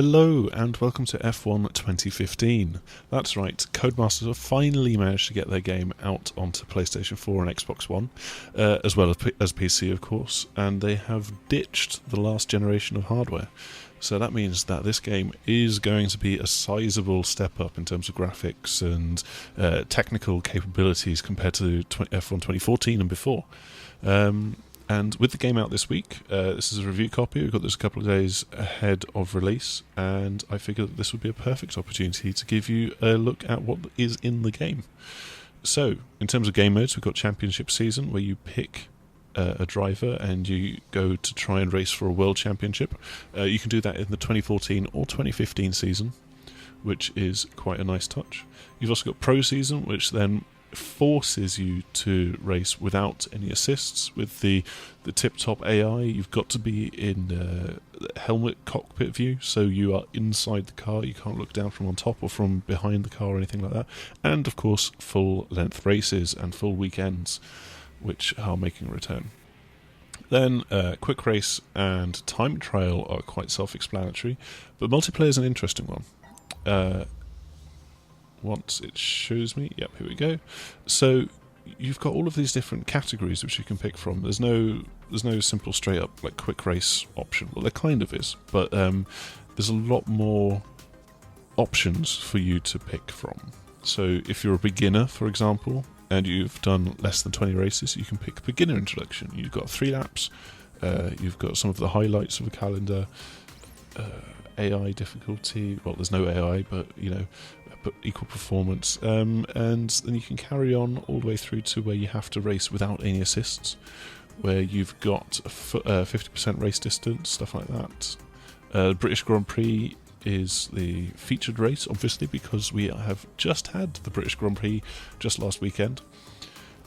Hello and welcome to F1 2015. That's right, Codemasters have finally managed to get their game out onto PlayStation 4 and Xbox One, as well as PC of course, and they have ditched the last generation of hardware. So that means that this game is going to be a sizable step up in terms of graphics and technical capabilities compared to F1 2014 and before. And with the game out this week, this is a review copy. We've got this a couple of days ahead of release, and I figured that this would be a perfect opportunity to give you a look at what is in the game. So, in terms of game modes, we've got Championship Season, where you pick a driver and you go to try and race for a World Championship. You can do that in the 2014 or 2015 season, which is quite a nice touch. You've also got Pro Season, which then forces you to race without any assists. With the tip-top AI, you've got to be in helmet cockpit view, so you are inside the car, you can't look down from on top or from behind the car or anything like that. And of course full-length races and full weekends, which are making a return. Then Quick Race and Time Trial are quite self-explanatory, but multiplayer is an interesting one. Once it shows me, yep, here we go. So you've got all of these different categories which you can pick from. There's no simple straight up like quick race option. Well, there kind of is, but there's a lot more options for you to pick from. So if you're a beginner, for example, and you've done less than 20 races, you can pick beginner introduction. You've got 3 laps. You've got some of the highlights of a calendar. AI difficulty. Well, there's no AI, but but equal performance, and then you can carry on all the way through to where you have to race without any assists, where you've got 50% race distance, stuff like that. British Grand Prix is the featured race, obviously, because we have just had the British Grand Prix just last weekend.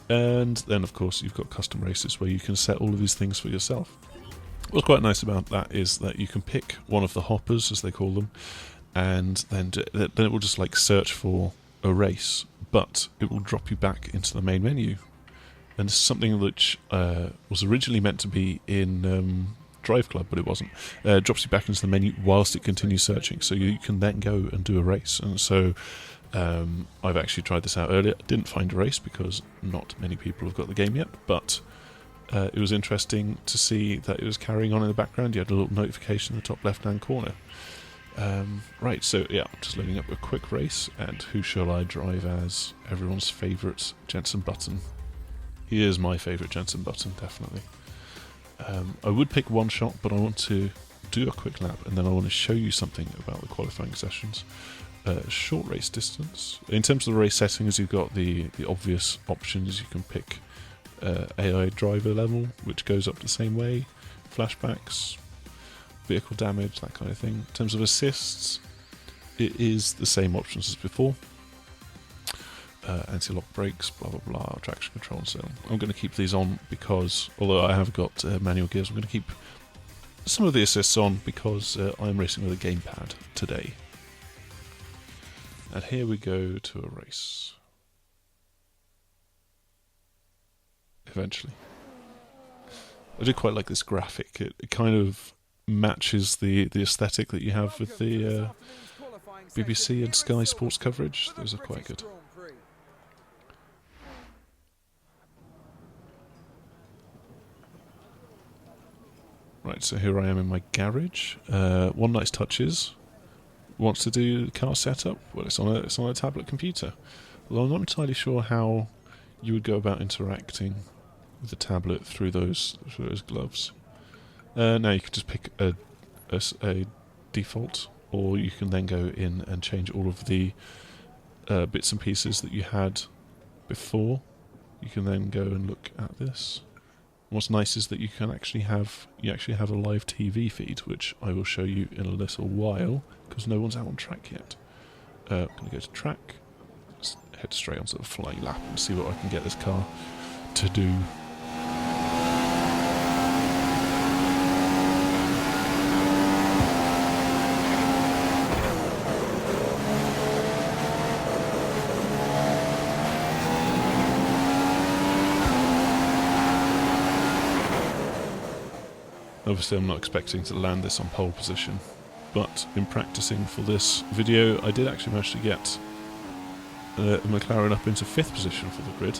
And then, of course, you've got custom races where you can set all of these things for yourself. What's quite nice about that is that you can pick one of the hoppers, as they call them, and then it will just like search for a race, but it will drop you back into the main menu. And this is something which was originally meant to be in Drive Club, but it wasn't. Drops you back into the menu whilst it continues searching, so you can then go and do a race. And so I've actually tried this out earlier. Didn't find a race because not many people have got the game yet, but it was interesting to see that it was carrying on in the background. You had a little notification in the top left-hand corner. Right, so yeah, I'm just loading up a quick race, and who shall I drive as? Everyone's favourite Jensen Button. He is my favourite Jensen Button, definitely. I would pick one shot, but I want to do a quick lap, and then I want to show you something about the qualifying sessions. Short race distance. In terms of the race settings, you've got the obvious options. You can pick AI driver level, which goes up the same way, flashbacks, vehicle damage, that kind of thing. In terms of assists, it is the same options as before. Anti-lock brakes, blah blah blah, traction control and so on. I'm going to keep these on because, although I have got manual gears, I'm going to keep some of the assists on because I'm racing with a gamepad today. And here we go to a race. Eventually. I do quite like this graphic. It kind of matches the aesthetic that you have with the BBC and Sky Sports coverage. Those are quite good. Right, so here I am in my garage. One nice touch is, wants to do car setup. Well, it's on a tablet computer. Although I'm not entirely sure how you would go about interacting with the tablet through those gloves. Now you can just pick a default, or you can then go in and change all of the bits and pieces that you had before. You can then go and look at this. What's nice is that you actually have a live TV feed, which I will show you in a little while because no one's out on track yet. I'm going to go to track, just head straight onto the flying lap and see what I can get this car to do. Obviously I'm not expecting to land this on pole position, but in practicing for this video I did actually manage to get a McLaren up into 5th position for the grid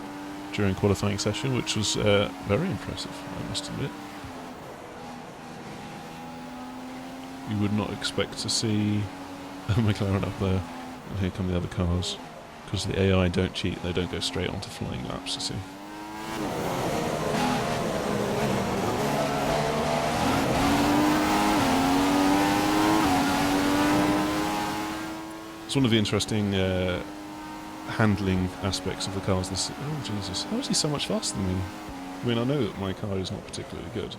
during qualifying session, which was very impressive, I must admit. You would not expect to see a McLaren up there, and here come the other cars, because the AI don't cheat, they don't go straight onto flying laps, you see. It's one of the interesting handling aspects of the cars. This, oh Jesus, how is he so much faster than me? I mean, I know that my car is not particularly good,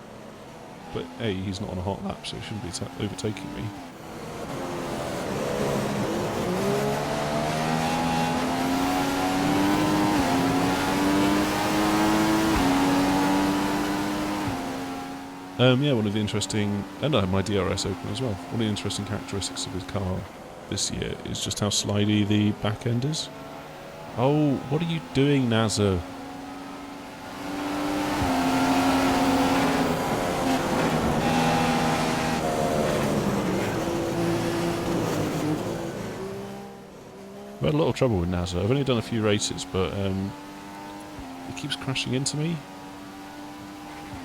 but A, he's not on a hot lap, so he shouldn't be overtaking me. Yeah, one of the interesting, and my DRS open as well. One of the interesting characteristics of his car this year is just how slidey the back end is. Oh, what are you doing, NASA? I've had a lot of trouble with NASA. I've only done a few races, but it keeps crashing into me.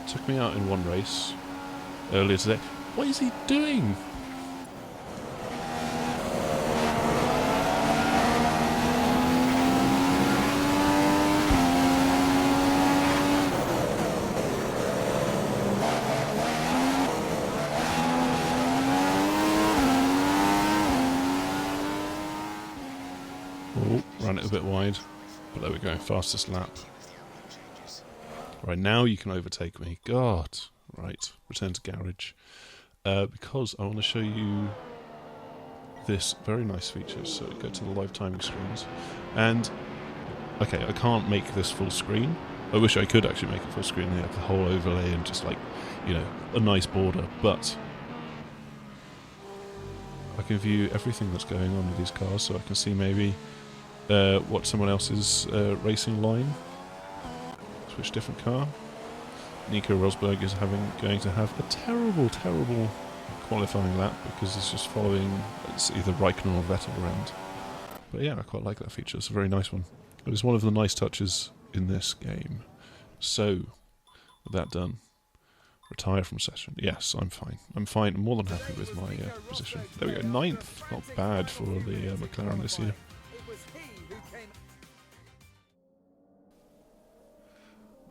Took me out in one race earlier today. What is he doing? Oh, ran it a bit wide, but there we go, fastest lap. Right, now you can overtake me. God. Right, return to garage. Because I want to show you this very nice feature. So go to the live timing screens. And, okay, I can't make this full screen. I wish I could actually make it full screen and have the whole overlay and just like, you know, a nice border. But I can view everything that's going on with these cars. So I can see maybe what someone else's racing line. Switch different car. Nico Rosberg is going to have a terrible qualifying lap because he's just following, it's either Raikkonen or Vettel around. But yeah, I quite like that feature. It's a very nice one. It was one of the nice touches in this game. So, with that done, retire from session. Yes, I'm fine. I'm fine. I'm more than happy with my position. There we go. 9th. Not bad for the McLaren this year.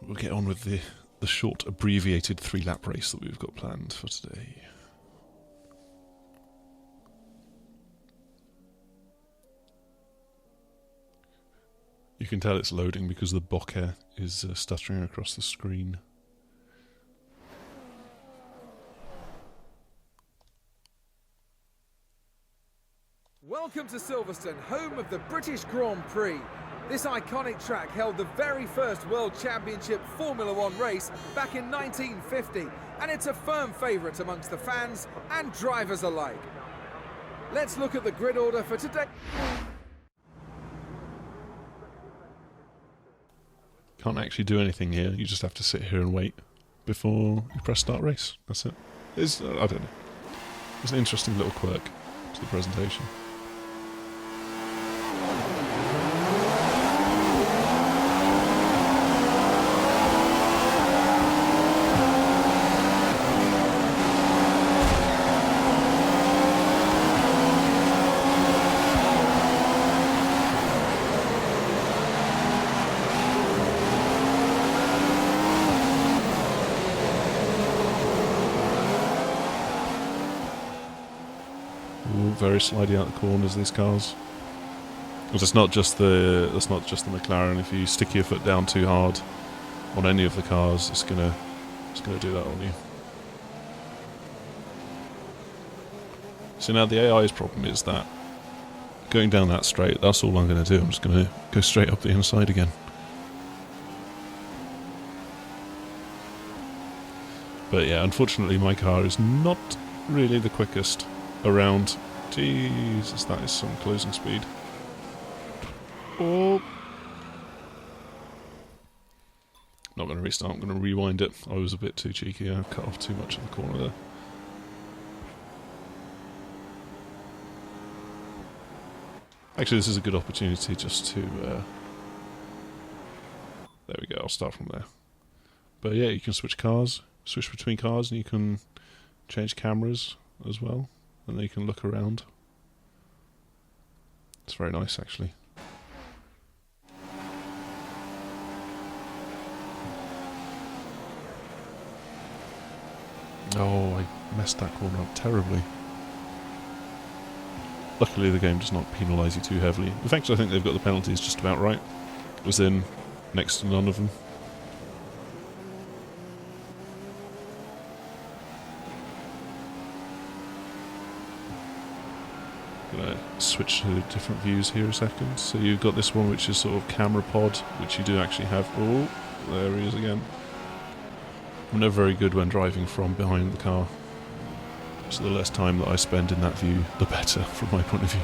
We'll get on with the short, abbreviated 3-lap race that we've got planned for today. You can tell it's loading because the bokeh is stuttering across the screen. Welcome to Silverstone, home of the British Grand Prix. This iconic track held the very first World Championship Formula One race back in 1950, and it's a firm favourite amongst the fans and drivers alike. Let's look at the grid order for today. Can't actually do anything here, you just have to sit here and wait before you press start race. That's it. It's, I don't know. It's an interesting little quirk to the presentation. Very slidey out the corners, these cars. Because it's not just the McLaren. If you stick your foot down too hard on any of the cars, it's gonna do that on you. So now the AI's problem is that going down that straight, that's all I'm going to do. I'm just going to go straight up the inside again. But yeah, unfortunately my car is not really the quickest around. Jesus, that is some closing speed. Oh. Not going to restart, I'm going to rewind it. I was a bit too cheeky, I cut off too much of the corner there. Actually, this is a good opportunity just to... there we go, I'll start from there. But yeah, you can switch between cars, and you can change cameras as well, and then you can look around. It's very nice, actually. Oh, I messed that corner up terribly. Luckily the game does not penalise you too heavily. In fact, I think they've got the penalties just about right. As in, next to none of them. Gonna switch to different views here a second. So you've got this one which is sort of camera pod, which you do actually have. Oh, there he is again. I'm never very good when driving from behind the car. So the less time that I spend in that view, the better from my point of view.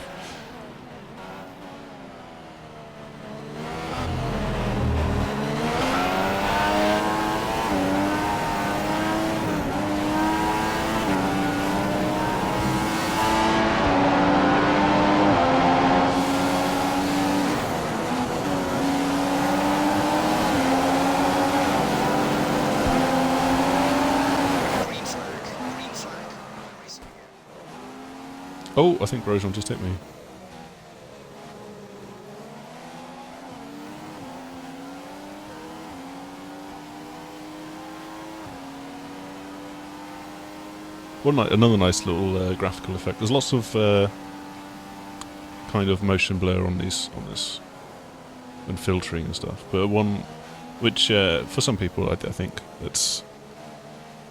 Oh, I think Grosjean just hit me. Another nice little graphical effect. There's lots of kind of motion blur on this, and filtering and stuff. But one which for some people I think it's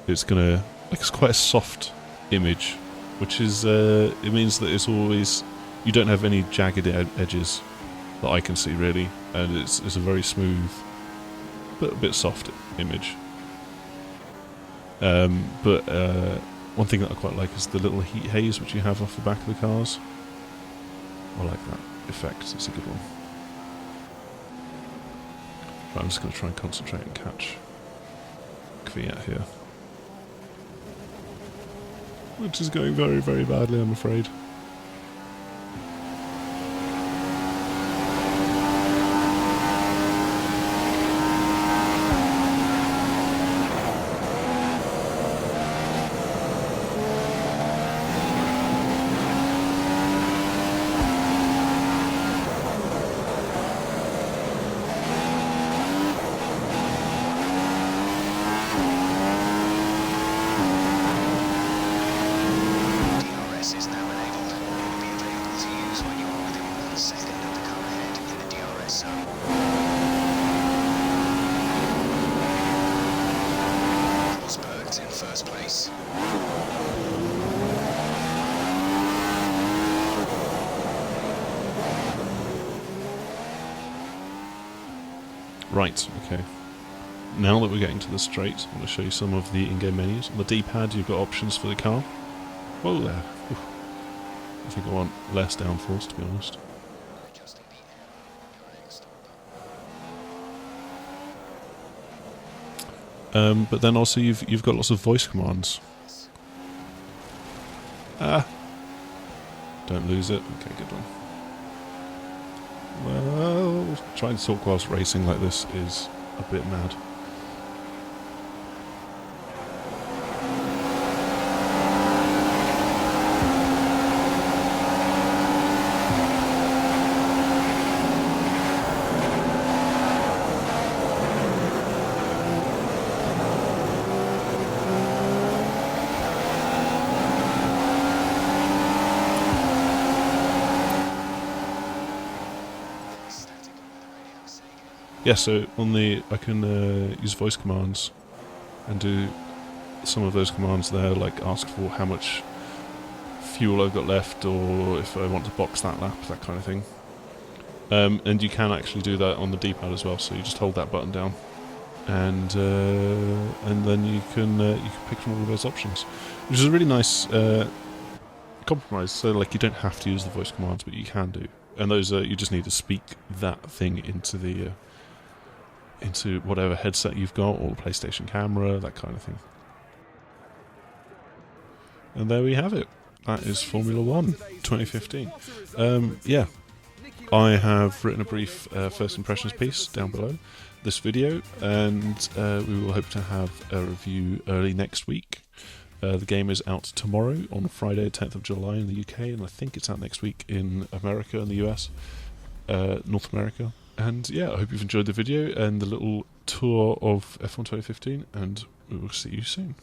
quite a soft image. Which is, it means that it's always, you don't have any jagged edges that I can see really, and it's a very smooth, but a bit soft image. But one thing that I quite like is the little heat haze which you have off the back of the cars. I like that effect, it's a good one. Right, I'm just going to try and concentrate and catch Kvyat here. Which is going very, very badly, I'm afraid. Right, okay. Now that we're getting to the straight, I'm going to show you some of the in-game menus. On the D-pad you've got options for the car. Whoa there. Oof. I think I want less downforce, to be honest. But then also you've got lots of voice commands. Ah! Don't lose it. Okay, good one. Well, trying to talk whilst racing like this is a bit mad. Yeah, so on I can use voice commands and do some of those commands there, like ask for how much fuel I've got left, or if I want to box that lap, that kind of thing. And you can actually do that on the D-pad as well. So you just hold that button down, and then you can pick from all of those options, which is a really nice compromise. So like you don't have to use the voice commands, but you can do, and those you just need to speak that thing into the into whatever headset you've got, or the PlayStation camera, that kind of thing. And there we have it. That is Formula 1 2015. Yeah, I have written a brief first impressions piece down below this video, and we will hope to have a review early next week. The game is out tomorrow on Friday, 10th of July in the UK, and I think it's out next week in America and the US, North America. And yeah, I hope you've enjoyed the video and the little tour of F1 2015, and we will see you soon.